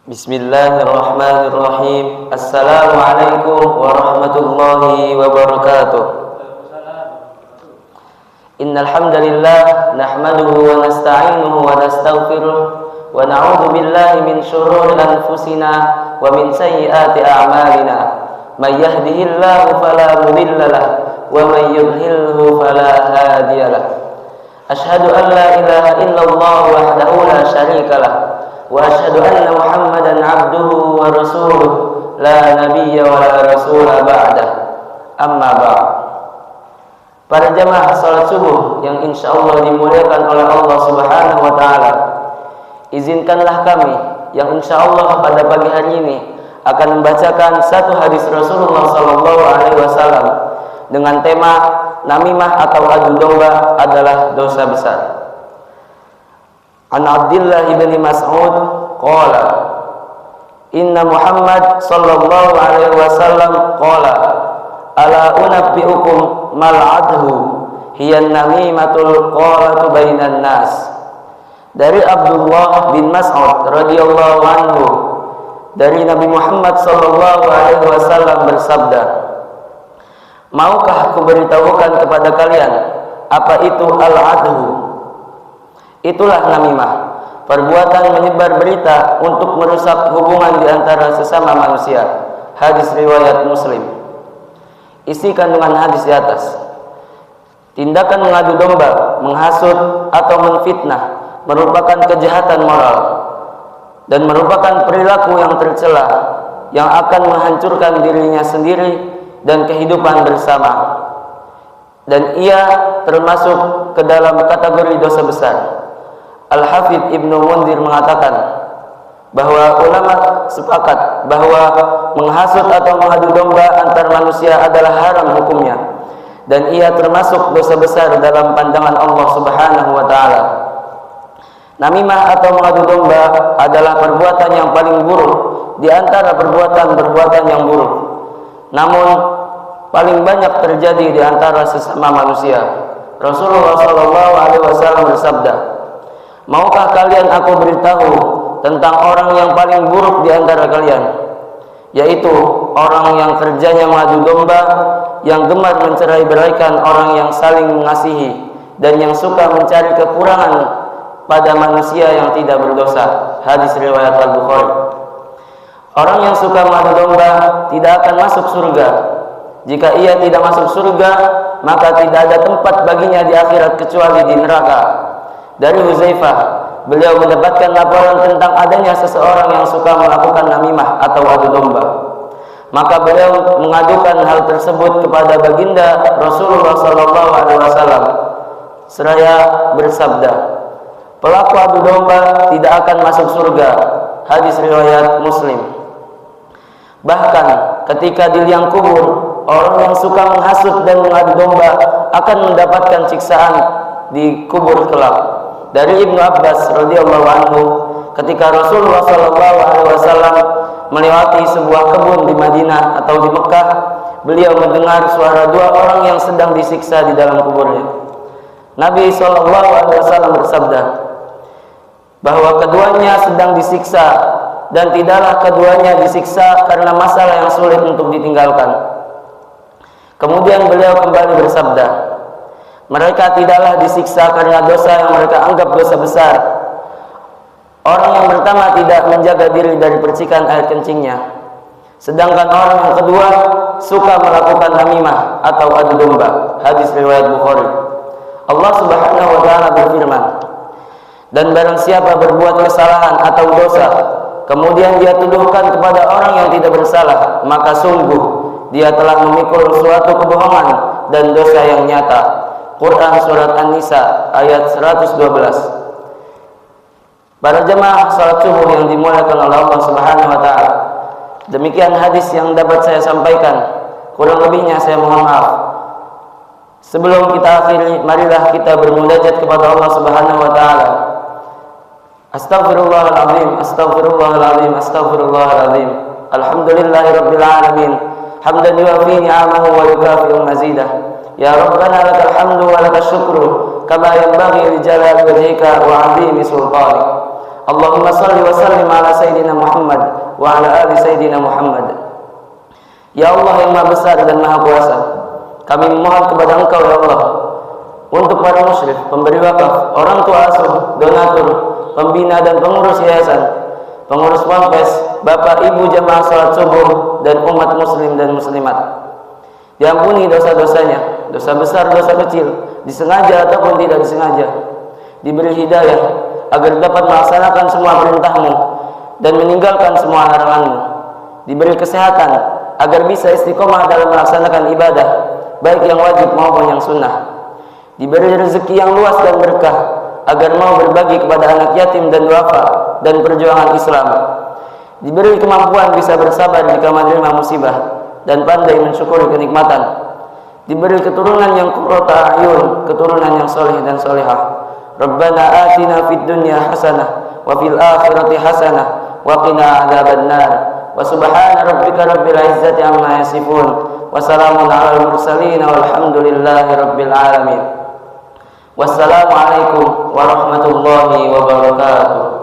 Bismillahirrahmanirrahim. Assalamualaikum warahmatullahi wabarakatuh. Innal hamdalillah nahmaduhu wa nasta'inuhu wa nastaghfiruh wa na'udzu billahi min shururi anfusina wa min sayyiati a'malina. May yahdihillahu fala mudilla lahu wa may yudlilhu fala hadiya lahu. Ashhadu an la ilaha illallah wahdahu la syarika lahu wa asyhadu anna Muhammadan abduhu wa rasuluh la nabiyya wa la rasula ba'dah. Amma ba'd. Para jamaah salat subuh yang insyaallah dimuliakan oleh Allah Subhanahu wa taala, izinkanlah kami yang insyaallah pada pagi hari ini akan membacakan satu hadis Rasulullah sallallahu alaihi wasallam dengan tema namimah atau adu domba adalah dosa besar. An Abdullah bin Mas'ud qala inna Muhammad sallallahu alaihi wasallam qala ala unabbiukum mal adhu hiya namimatul qalatu bainan nas. Dari Abdullah bin Mas'ud radhiyallahu anhu, dari Nabi Muhammad sallallahu alaihi wasallam bersabda, maukah aku beritahukan kepada kalian apa itu al-adhu? Itulah namimah, perbuatan menyebar berita untuk merusak hubungan di antara sesama manusia. Hadis riwayat Muslim. Isi kandungan hadis di atas: tindakan mengadu domba, menghasut atau menfitnah merupakan kejahatan moral dan merupakan perilaku yang tercela yang akan menghancurkan dirinya sendiri dan kehidupan bersama, dan ia termasuk ke dalam kategori dosa besar. Al-Hafidh Ibnu Munzir mengatakan bahwa ulama sepakat bahwa menghasut atau mengadu domba antar manusia adalah haram hukumnya, dan ia termasuk dosa besar dalam pandangan Allah Subhanahu wa taala. Namimah atau mengadu domba adalah perbuatan yang paling buruk di antara perbuatan-perbuatan yang buruk, namun paling banyak terjadi di antara sesama manusia. Rasulullah sallallahu alaihi wasallam bersabda, maukah kalian aku beritahu tentang orang yang paling buruk di antara kalian, yaitu orang yang kerjanya mengadu domba, yang gemar mencerai-beraikan orang yang saling mengasihi, dan yang suka mencari kekurangan pada manusia yang tidak berdosa. Hadis riwayat Al-Bukhari. Orang yang suka mengadu domba tidak akan masuk surga. Jika ia tidak masuk surga, maka tidak ada tempat baginya di akhirat kecuali di neraka. Dari Huzaifah, beliau mendapatkan laporan tentang adanya seseorang yang suka melakukan namimah atau adu domba. Maka beliau mengadukan hal tersebut kepada baginda Rasulullah sallallahu alaihi wasallam seraya bersabda, pelaku adu domba tidak akan masuk surga. Hadis riwayat Muslim. Bahkan ketika di liang kubur, orang yang suka menghasut dan mengadu domba akan mendapatkan siksaan di kubur kelak. Dari Ibnu Abbas radhiyallahu anhu, ketika Rasulullah sallallahu alaihi wasallam melewati sebuah kebun di Madinah atau di Mekah, beliau mendengar suara dua orang yang sedang disiksa di dalam kuburnya. Nabi sallallahu alaihi wasallam bersabda bahwa keduanya sedang disiksa, dan tidaklah keduanya disiksa karena masalah yang sulit untuk ditinggalkan. Kemudian beliau kembali bersabda, mereka tidaklah disiksa karena dosa yang mereka anggap dosa besar. Orang yang pertama tidak menjaga diri dari percikan air kencingnya, sedangkan orang yang kedua suka melakukan namimah atau adu domba. Hadis riwayat Bukhari. Allah Subhanahu wa taala berfirman, dan barang siapa berbuat kesalahan atau dosa, kemudian dia tuduhkan kepada orang yang tidak bersalah, maka sungguh dia telah memikul suatu kebohongan dan dosa yang nyata. Quran surat An-Nisa ayat 112. Para jemaah salat subuh yang dimuliakan oleh Allah Subhanahu wa taala, demikian hadis yang dapat saya sampaikan. Kurang lebihnya saya mohon maaf. Sebelum kita akhiri, marilah kita bermunajat kepada Allah Subhanahu wa taala. Astaghfirullahaladzim, astaghfirullahaladzim, astaghfirullahaladzim. Alhamdulillahirabbil alamin. Hamdan yuwafi ni'amahu wa yukafi'u mazidah. Ya Rabbana lakal hamdu wa lakal syukru kama yanbaghi li jalali wajhika wa 'azimi sultanik. Allahumma salli wa sallim ala Sayyidina Muhammad wa ala ali Sayyidina Muhammad. Ya Allah yang Maha Besar dan Maha Kuasa, kami memohon kepada Engkau ya Allah untuk para musyrif, pemberi wakaf, orang tua asuh, donatur, pembina dan pengurus yayasan, pengurus ponpes, bapak ibu jamaah salat subuh dan umat muslim dan muslimat. Diampuni dosa-dosanya, dosa besar, dosa kecil, disengaja ataupun tidak disengaja. Diberi hidayah agar dapat melaksanakan semua perintah-Mu dan meninggalkan semua larangan-Mu. Diberi kesehatan agar bisa istiqomah dalam melaksanakan ibadah, baik yang wajib maupun yang sunnah. Diberi rezeki yang luas dan berkah agar mau berbagi kepada anak yatim dan duafa dan perjuangan Islam. Diberi kemampuan bisa bersabar jika menerima musibah dan pandai mensyukuri kenikmatan. Diberi keturunan yang qurrata a'yun, keturunan yang soleh dan solehah. Rabbana atina fid dunya hasanah wa fil akhirati hasanah wa qina adzabannar. Wa subhana rabbika rabbil izzati amma yasifun wa salamun alal mursalin walhamdulillahi rabbil alamin. Wassalamualaikum warahmatullahi wabarakatuh.